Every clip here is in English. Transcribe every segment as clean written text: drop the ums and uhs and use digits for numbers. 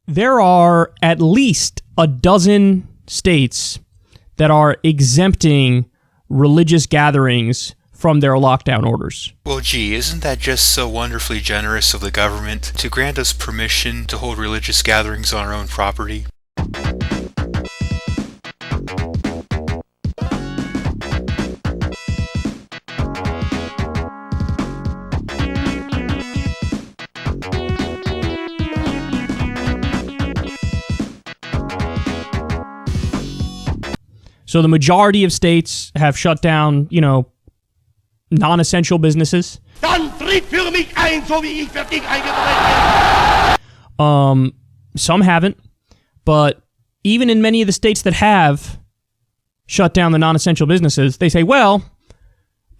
there are at least a dozen states that are exempting religious gatherings from their lockdown orders. Well, gee, isn't that just so wonderfully generous of the government to grant us permission to hold religious gatherings on our own property? So the majority of states have shut down, non-essential businesses. Dann tritt für mich ein, so wie ich für dich eingetreten bin. Some haven't, but even in many of the states that have shut down the non-essential businesses, they say, well,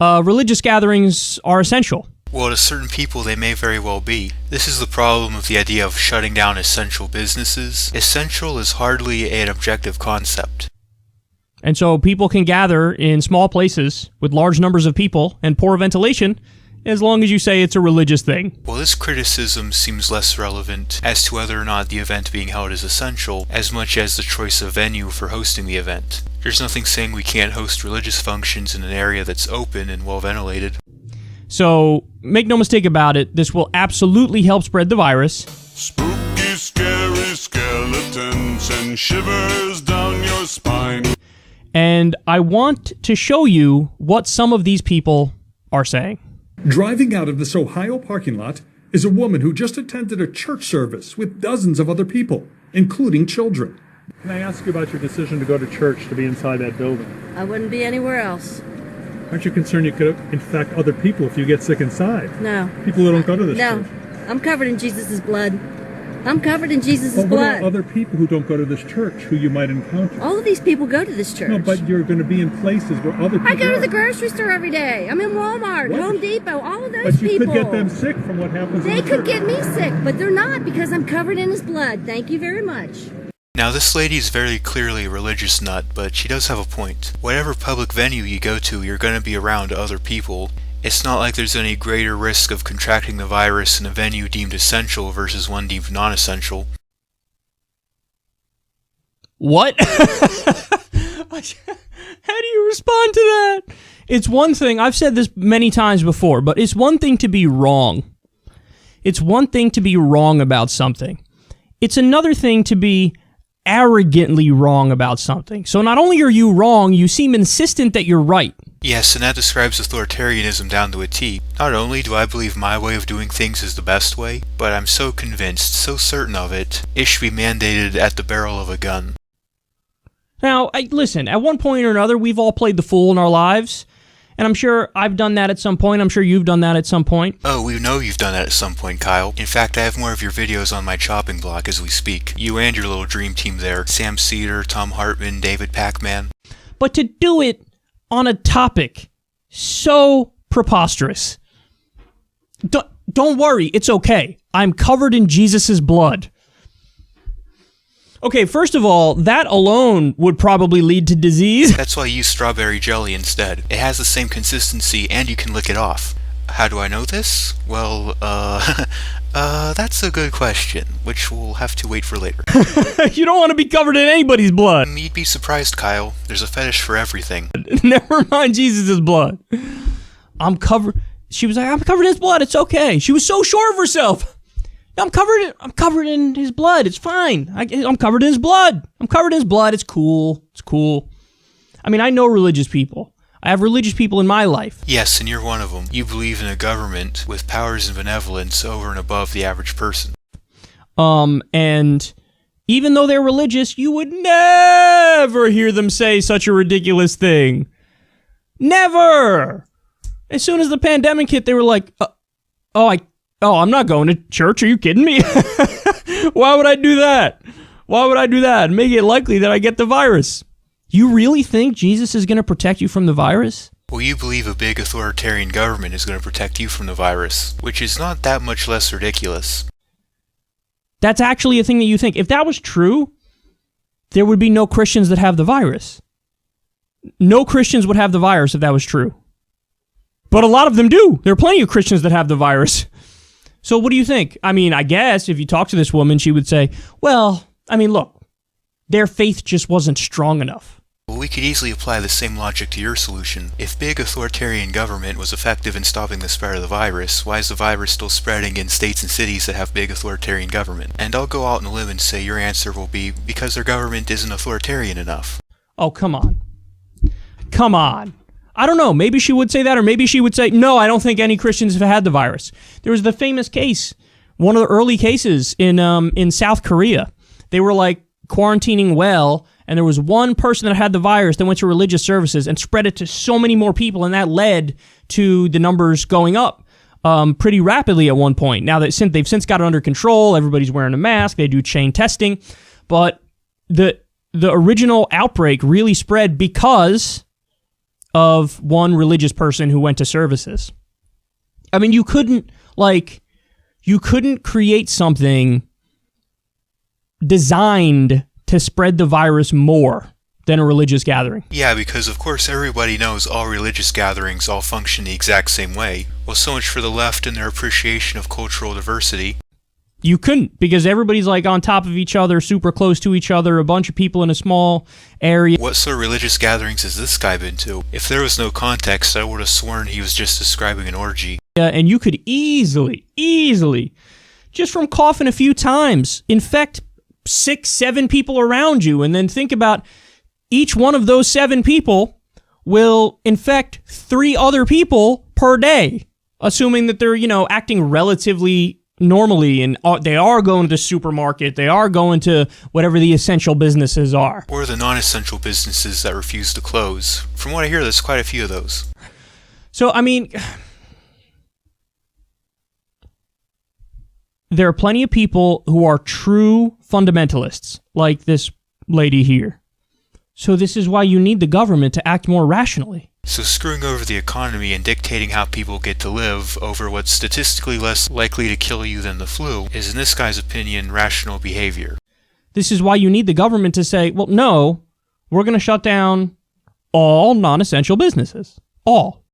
religious gatherings are essential. Well, to certain people, they may very well be. This is the problem with the idea of shutting down essential businesses. Essential is hardly an objective concept. And so people can gather in small places with large numbers of people and poor ventilation as long as you say it's a religious thing. Well, this criticism seems less relevant as to whether or not the event being held is essential, as much as the choice of venue for hosting the event. There's nothing saying we can't host religious functions in an area that's open and well ventilated. So, make no mistake about it, this will absolutely help spread the virus. Spooky, scary skeletons and shivers down your spine. And I want to show you what some of these people are saying. Driving out of this Ohio parking lot is a woman who just attended a church service with dozens of other people, including children. Can I ask you about your decision to go to church, to be inside that building? I wouldn't be anywhere else. Aren't you concerned you could infect other people if you get sick inside? No. People who don't go to this No. church. I'm covered in Jesus' blood. I'm covered in Jesus' But what blood. about other people who don't go to this church who you might encounter? All of these people go to this church. No, but you're going to be in places where other people I go to are. the grocery store every day. I'm in Walmart, What? Home Depot, all of those But you people. could get them sick from what happens in They the could church. get me sick, but they're not because I'm covered in his blood. Thank you very much. Now, this lady is very clearly a religious nut, but she does have a point. Whatever public venue you go to, you're going to be around other people. It's not like there's any greater risk of contracting the virus in a venue deemed essential versus one deemed non-essential. What? How do you respond to that? It's one thing, I've said this many times before, but it's one thing to be wrong. It's one thing to be wrong about something. It's another thing to be arrogantly wrong about something. So not only are you wrong, you seem insistent that you're right. Yes, and that describes authoritarianism down to a T. Not only do I believe my way of doing things is the best way, but I'm so convinced, so certain of it, it should be mandated at the barrel of a gun. Now, listen, at one point or another, we've all played the fool in our lives, and I'm sure I've done that at some point. I'm sure you've done that at some point. Oh, we know you've done that at some point, Kyle. In fact, I have more of your videos on my chopping block as we speak. You and your little dream team there. Sam Cedar, Tom Hartman, David Pacman. But to do it on a topic so preposterous. Don't worry, it's okay. I'm covered in Jesus' blood. Okay, first of all, that alone would probably lead to disease. That's why I use strawberry jelly instead. It has the same consistency and you can lick it off. How do I know this? Well, that's a good question, which we'll have to wait for later. You don't want to be covered in anybody's blood. You'd be surprised, Kyle. There's a fetish for everything. Never mind Jesus' blood. I'm covered. She was like, I'm covered in his blood. It's okay. She was so sure of herself. I'm covered in his blood. It's fine. I'm covered in his blood. I'm covered in his blood. It's cool. It's cool. I mean, I know religious people. I have religious people in my life. Yes, and you're one of them. You believe in a government with powers and benevolence over and above the average person. And even though they're religious, you would never hear them say such a ridiculous thing. Never! As soon as the pandemic hit, they were like, I'm not going to church. Are you kidding me? Why would I do that? Why would I do that? Make it likely that I get the virus. You really think Jesus is going to protect you from the virus? Well, you believe a big authoritarian government is going to protect you from the virus, which is not that much less ridiculous. That's actually a thing that you think. If that was true, there would be no Christians that have the virus. No Christians would have the virus if that was true. But a lot of them do. There are plenty of Christians that have the virus. So what do you think? I mean, I guess if you talk to this woman, she would say, well, I mean, look, their faith just wasn't strong enough. Well, we could easily apply the same logic to your solution. If big authoritarian government was effective in stopping the spread of the virus, why is the virus still spreading in states and cities that have big authoritarian government? And I'll go out on a limb and say your answer will be because their government isn't authoritarian enough. Oh, come on. Come on. I don't know. Maybe she would say that, or maybe she would say, no, I don't think any Christians have had the virus. There was the famous case, one of the early cases in South Korea. They were like quarantining well, and there was one person that had the virus that went to religious services and spread it to so many more people, and that led to the numbers going up pretty rapidly at one point. Now that they've since got it under control, everybody's wearing a mask, they do chain testing, but the original outbreak really spread because of one religious person who went to services. I mean, you couldn't create something designed to spread the virus more than a religious gathering. Yeah, because of course everybody knows all religious gatherings all function the exact same way. Well, so much for the left and their appreciation of cultural diversity. You couldn't, because everybody's like on top of each other, super close to each other, a bunch of people in a small area. What sort of religious gatherings has this guy been to? If there was no context, I would have sworn he was just describing an orgy. And you could easily, just from coughing a few times, infect 6, 7 people around you, and then think about each one of those 7 people will infect 3 other people per day, assuming that they're, acting relatively normally, and they are going to the supermarket, they are going to whatever the essential businesses are. Or the non-essential businesses that refuse to close. From what I hear, there's quite a few of those. So, I mean, there are plenty of people who are true fundamentalists, like this lady here. So this is why you need the government to act more rationally. So screwing over the economy and dictating how people get to live over what's statistically less likely to kill you than the flu is, in this guy's opinion, rational behavior. This is why you need the government to say, well, no, we're going to shut down all non-essential businesses. All.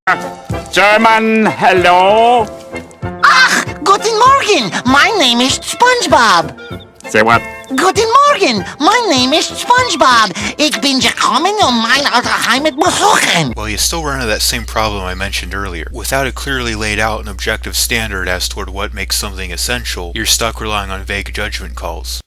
German, hello? Guten Morgen, my name is SpongeBob. Say what? Guten Morgen, my name is SpongeBob. Ich bin gekommen, mein alter Heimat besuchen. Well, you still run into that same problem I mentioned earlier. Without a clearly laid out and objective standard as toward what makes something essential, you're stuck relying on vague judgment calls.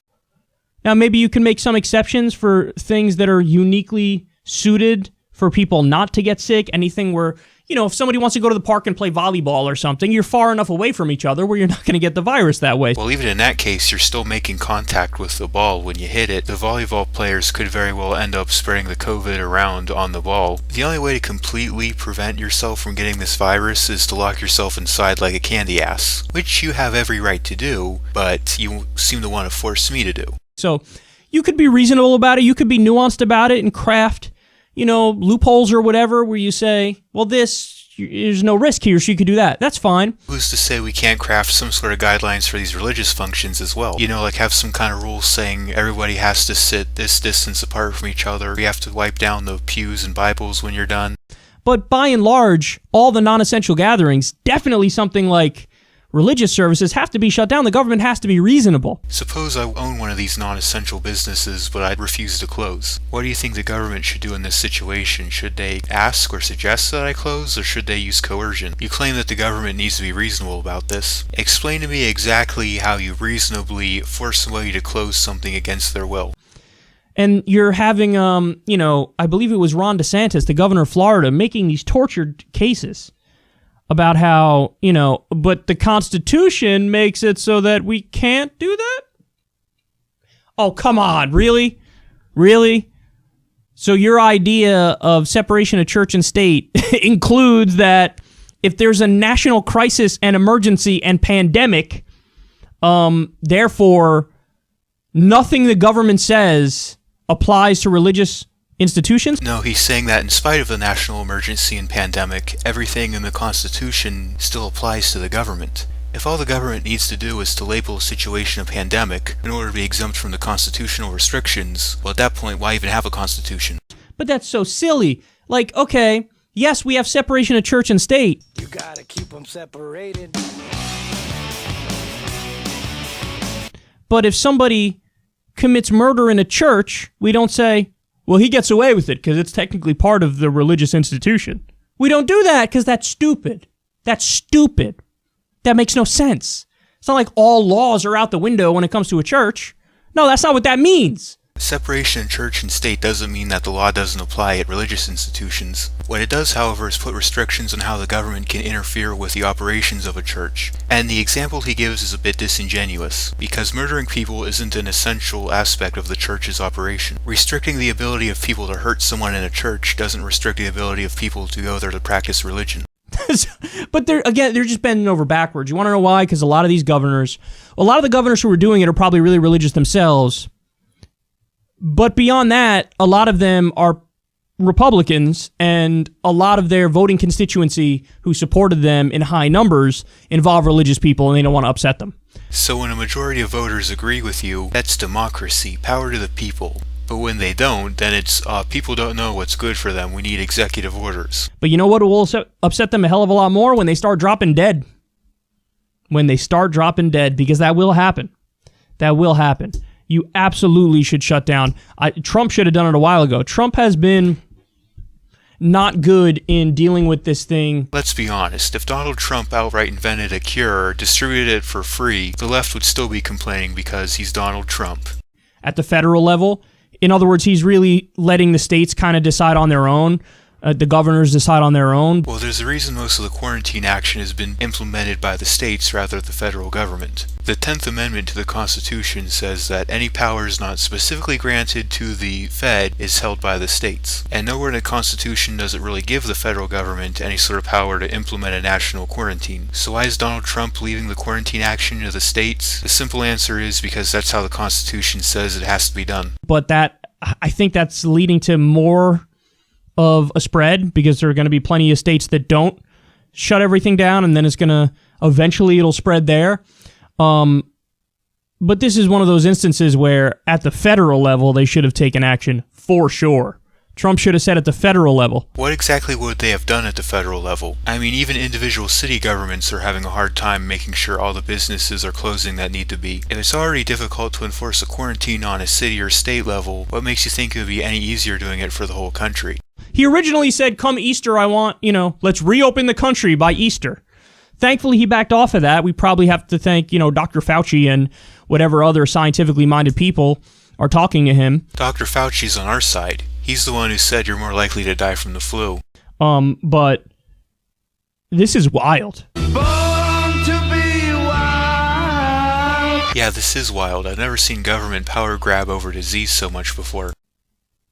Now, maybe you can make some exceptions for things that are uniquely suited for people not to get sick. Anything where, if somebody wants to go to the park and play volleyball or something, you're far enough away from each other where you're not going to get the virus that way. Well, even in that case, you're still making contact with the ball when you hit it. The volleyball players could very well end up spreading the COVID around on the ball. The only way to completely prevent yourself from getting this virus is to lock yourself inside like a candy ass, which you have every right to do, but you seem to want to force me to do. So you could be reasonable about it, you could be nuanced about it and craft loopholes or whatever where you say, well, there's no risk here, so you could do that. That's fine. Who's to say we can't craft some sort of guidelines for these religious functions as well? Like have some kind of rules saying everybody has to sit this distance apart from each other. You have to wipe down the pews and Bibles when you're done. But by and large, all the non-essential gatherings, definitely something like religious services, have to be shut down. The government has to be reasonable. Suppose I own one of these non-essential businesses, but I refuse to close. What do you think the government should do in this situation? Should they ask or suggest that I close, or should they use coercion? You claim that the government needs to be reasonable about this. Explain to me exactly how you reasonably force somebody to close something against their will. And you're having, I believe it was Ron DeSantis, the governor of Florida, making these tortured cases about how, but the Constitution makes it so that we can't do that? Oh, come on, really? Really? So your idea of separation of church and state includes that if there's a national crisis and emergency and pandemic, therefore, nothing the government says applies to religious institutions? No, he's saying that in spite of the national emergency and pandemic, everything in the Constitution still applies to the government. If all the government needs to do is to label a situation a pandemic in order to be exempt from the constitutional restrictions, well, at that point, why even have a constitution? But that's so silly. Like, okay, yes, we have separation of church and state. You gotta keep them separated. But if somebody commits murder in a church, we don't say, well, he gets away with it because it's technically part of the religious institution. We don't do that because that's stupid. That's stupid. That makes no sense. It's not like all laws are out the window when it comes to a church. No, that's not what that means. Separation of church and state doesn't mean that the law doesn't apply at religious institutions. What it does, however, is put restrictions on how the government can interfere with the operations of a church. And the example he gives is a bit disingenuous, because murdering people isn't an essential aspect of the church's operation. Restricting the ability of people to hurt someone in a church doesn't restrict the ability of people to go there to practice religion. But they're just bending over backwards. You want to know why? Because a lot of the governors who are doing it are probably really religious themselves. But beyond that, a lot of them are Republicans, and a lot of their voting constituency who supported them in high numbers involve religious people, and they don't want to upset them. So when a majority of voters agree with you, that's democracy, power to the people. But when they don't, then it's, people don't know what's good for them, we need executive orders. But you know what will upset them a hell of a lot more? When they start dropping dead. When they start dropping dead, because that will happen. That will happen. You absolutely should shut down. Trump should have done it a while ago. Trump has been not good in dealing with this thing. Let's be honest, if Donald Trump outright invented a cure, distributed it for free, the left would still be complaining because he's Donald Trump. At the federal level, in other words, he's really letting the states kind of decide on their own. The governors decide on their own. Well, there's a reason most of the quarantine action has been implemented by the states rather than the federal government. The 10th Amendment to the Constitution says that any powers not specifically granted to the Fed is held by the states. And nowhere in the Constitution does it really give the federal government any sort of power to implement a national quarantine. So why is Donald Trump leaving the quarantine action to the states? The simple answer is because that's how the Constitution says it has to be done. But I think that's leading to more of a spread, because there are going to be plenty of states that don't shut everything down, and then it'll spread there. But this is one of those instances where at the federal level they should have taken action for sure. Trump should have said at the federal level. What exactly would they have done at the federal level? I mean, even individual city governments are having a hard time making sure all the businesses are closing that need to be. If it's already difficult to enforce a quarantine on a city or state level, what makes you think it would be any easier doing it for the whole country? He originally said, come Easter, let's reopen the country by Easter. Thankfully, he backed off of that. We probably have to thank, Dr. Fauci and whatever other scientifically minded people are talking to him. Dr. Fauci's on our side. He's the one who said you're more likely to die from the flu. But this is wild. Born to be wild. Yeah, this is wild. I've never seen government power grab over disease so much before.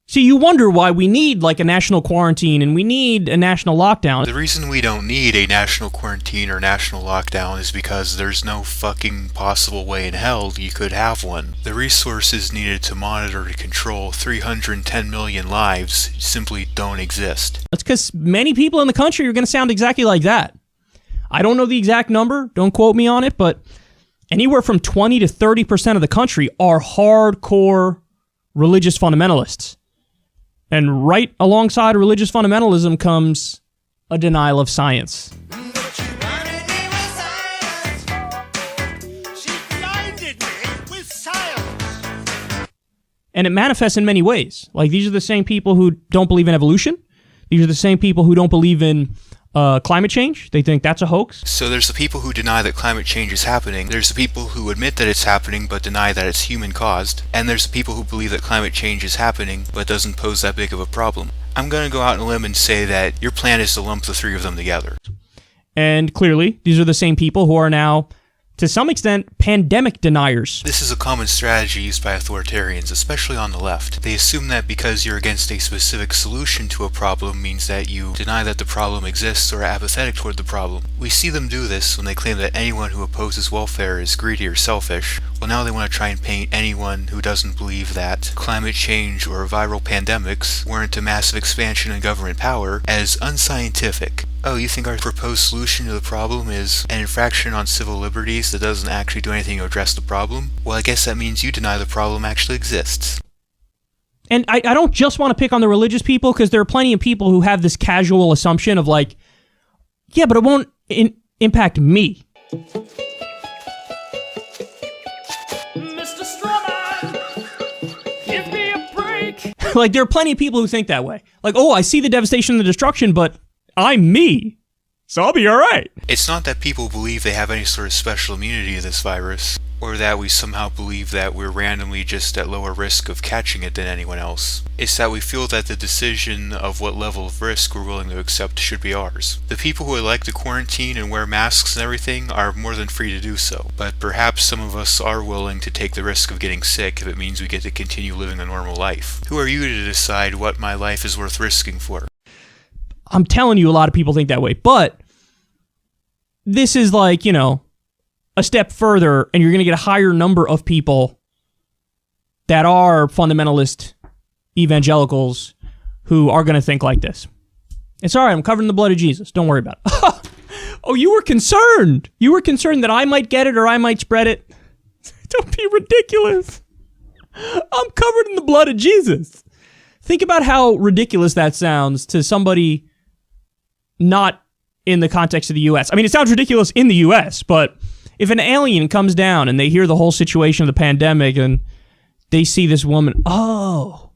See, you wonder why we need, a national quarantine and we need a national lockdown. The reason we don't need a national quarantine or national lockdown is because there's no fucking possible way in hell you could have one. The resources needed to monitor and control 310 million lives simply don't exist. That's because many people in the country are going to sound exactly like that. I don't know the exact number, don't quote me on it, but anywhere from 20 to 30% of the country are hardcore religious fundamentalists. And right alongside religious fundamentalism comes a denial of science. And it manifests in many ways. These are the same people who don't believe in evolution. These are the same people who don't believe in climate change. They think that's a hoax. So there's the people who deny that climate change is happening. There's the people who admit that it's happening but deny that it's human caused. And there's the people who believe that climate change is happening but doesn't pose that big of a problem. I'm going to go out on a limb and say that your plan is to lump the three of them together. And clearly, these are the same people who are now, to some extent, pandemic deniers. This is a common strategy used by authoritarians, especially on the left. They assume that because you're against a specific solution to a problem means that you deny that the problem exists or are apathetic toward the problem. We see them do this when they claim that anyone who opposes welfare is greedy or selfish. Well, now they want to try and paint anyone who doesn't believe that climate change or viral pandemics warrant a massive expansion in government power as unscientific. Oh, you think our proposed solution to the problem is an infraction on civil liberties that doesn't actually do anything to address the problem? Well, I guess that means you deny the problem actually exists. And I don't just want to pick on the religious people, because there are plenty of people who have this casual assumption of yeah, but it won't impact me. Mr. Like, there are plenty of people who think that way. Like, oh, I see the devastation and the destruction, but I'm me, so I'll be all right. It's not that people believe they have any sort of special immunity to this virus, or that we somehow believe that we're randomly just at lower risk of catching it than anyone else. It's that we feel that the decision of what level of risk we're willing to accept should be ours. The people who would like to quarantine and wear masks and everything are more than free to do so, but perhaps some of us are willing to take the risk of getting sick if it means we get to continue living a normal life. Who are you to decide what my life is worth risking for? I'm telling you, a lot of people think that way, but this is like, you know, a step further, and you're going to get a higher number of people that are fundamentalist evangelicals who are going to think like this. It's all right, I'm covered in the blood of Jesus. Don't worry about it. Oh, you were concerned. You were concerned that I might get it or I might spread it. Don't be ridiculous. I'm covered in the blood of Jesus. Think about how ridiculous that sounds to somebody not in the context of the U.S. I mean, it sounds ridiculous in the U.S., but if an alien comes down and they hear the whole situation of the pandemic and they see this woman, oh,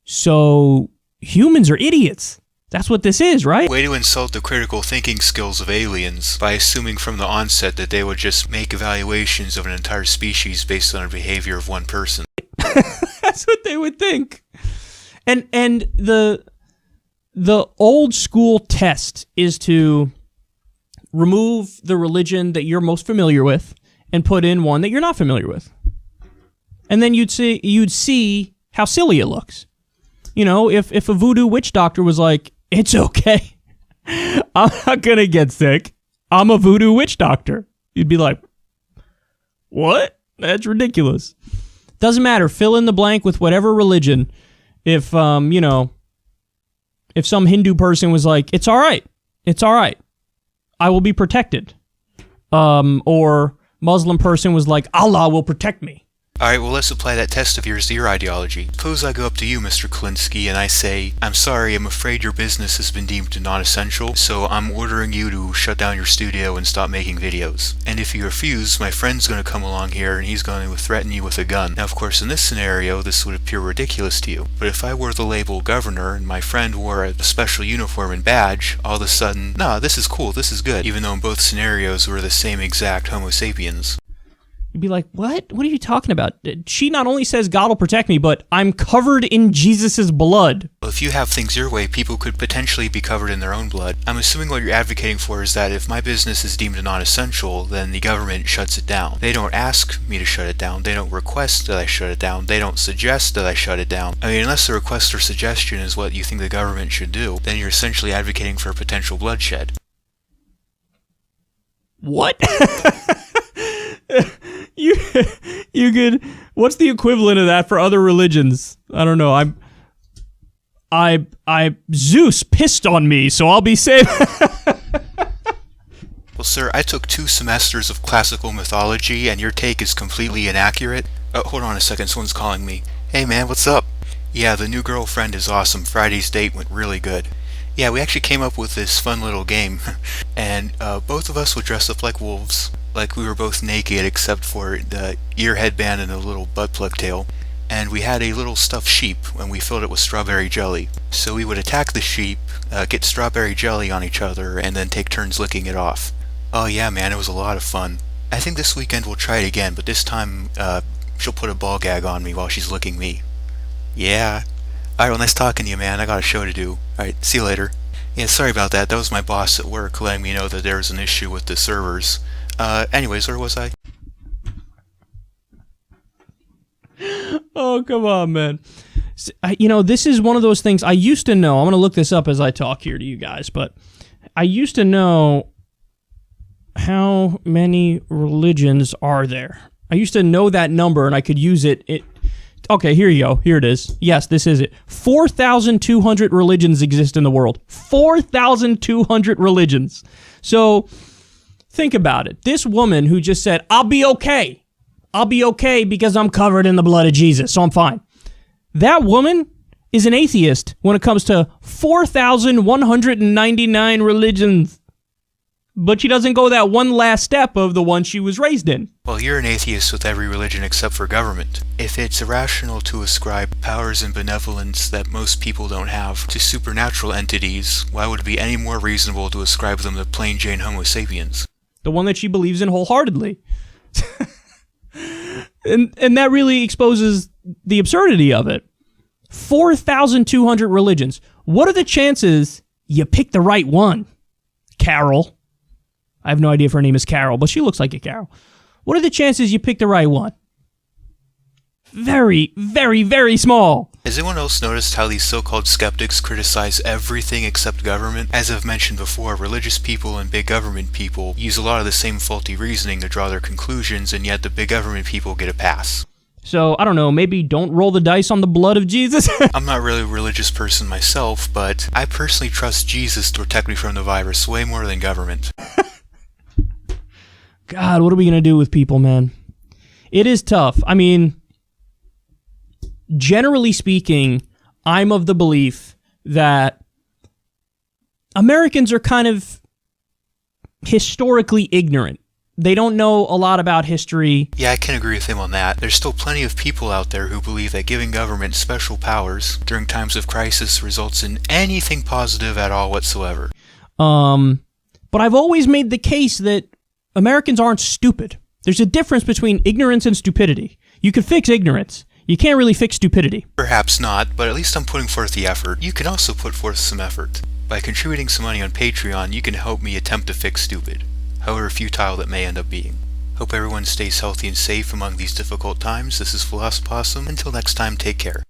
so humans are idiots. That's what this is, right? Way to insult the critical thinking skills of aliens by assuming from the onset that they would just make evaluations of an entire species based on the behavior of one person. That's what they would think. And the old school test is to remove the religion that you're most familiar with and put in one that you're not familiar with. And then you'd see how silly it looks. You know, if a voodoo witch doctor was like, it's okay, I'm not gonna get sick, I'm a voodoo witch doctor, you'd be like, what? That's ridiculous. Doesn't matter, fill in the blank with whatever religion. If, you know, if some Hindu person was like, it's all right, I will be protected. Or Muslim person was like, Allah will protect me. Alright, well let's apply that test of yours to your ideology. Suppose I go up to you, Mr. Kulinski, and I say, I'm sorry, I'm afraid your business has been deemed non-essential, so I'm ordering you to shut down your studio and stop making videos. And if you refuse, my friend's going to come along here and he's going to threaten you with a gun. Now, of course, in this scenario, this would appear ridiculous to you. But if I wore the label governor and my friend wore a special uniform and badge, all of a sudden, nah, this is cool, this is good, even though in both scenarios we're the same exact Homo sapiens. You'd be like, what? What are you talking about? She not only says God will protect me, but I'm covered in Jesus' blood. Well, if you have things your way, people could potentially be covered in their own blood. I'm assuming what you're advocating for is that if my business is deemed non-essential, then the government shuts it down. They don't ask me to shut it down. They don't request that I shut it down. They don't suggest that I shut it down. I mean, unless the request or suggestion is what you think the government should do, then you're essentially advocating for potential bloodshed. What? You could, what's the equivalent of that for other religions? I don't know. Zeus pissed on me, so I'll be safe. Well, sir, I took 2 semesters of classical mythology, and your take is completely inaccurate. Oh, hold on a second, someone's calling me. Hey man, what's up? Yeah, the new girlfriend is awesome. Friday's date went really good. Yeah, we actually came up with this fun little game, and both of us would dress up like wolves. Like we were both naked except for the ear headband and a little butt plug tail. And we had a little stuffed sheep and we filled it with strawberry jelly. So we would attack the sheep, get strawberry jelly on each other, and then take turns licking it off. Oh yeah man, it was a lot of fun. I think this weekend we'll try it again, but this time she'll put a ball gag on me while she's licking me. Yeah. Alright, well nice talking to you man, I got a show to do. Alright, see you later. Yeah, sorry about that. That was my boss at work letting me know that there was an issue with the servers. Anyways, where was I? Oh, come on, man. You know, this is one of those things I used to know. I'm going to look this up as I talk here to you guys, but I used to know how many religions are there. I used to know that number, and I could use it. Okay, here you go. Here it is. Yes, this is it. 4,200 religions exist in the world. 4,200 religions. So think about it. This woman who just said, I'll be okay. I'll be okay because I'm covered in the blood of Jesus, so I'm fine. That woman is an atheist when it comes to 4,199 religions. but she doesn't go that one last step of the one she was raised in. Well, you're an atheist with every religion except for government. If it's irrational to ascribe powers and benevolence that most people don't have to supernatural entities, why would it be any more reasonable to ascribe them to plain Jane Homo sapiens? The one that she believes in wholeheartedly. and that really exposes the absurdity of it. 4,200 religions. What are the chances you pick the right one? Carol. I have no idea if her name is Carol, but she looks like a Carol. What are the chances you pick the right one? Very, very, very small. Has anyone else noticed how these so-called skeptics criticize everything except government? As I've mentioned before, religious people and big government people use a lot of the same faulty reasoning to draw their conclusions, and yet the big government people get a pass. So, I don't know, maybe don't roll the dice on the blood of Jesus? I'm not really a religious person myself, but I personally trust Jesus to protect me from the virus way more than government. God, what are we going to do with people, man? It is tough. I mean, generally speaking, I'm of the belief that Americans are kind of historically ignorant. They don't know a lot about history. Yeah, I can agree with him on that. There's still plenty of people out there who believe that giving government special powers during times of crisis results in anything positive at all whatsoever. But I've always made the case that Americans aren't stupid. There's a difference between ignorance and stupidity. You can fix ignorance. You can't really fix stupidity. Perhaps not, but at least I'm putting forth the effort. You can also put forth some effort. By contributing some money on Patreon, you can help me attempt to fix stupid, however futile that may end up being. Hope everyone stays healthy and safe among these difficult times. This is Philosophossum. Until next time, take care.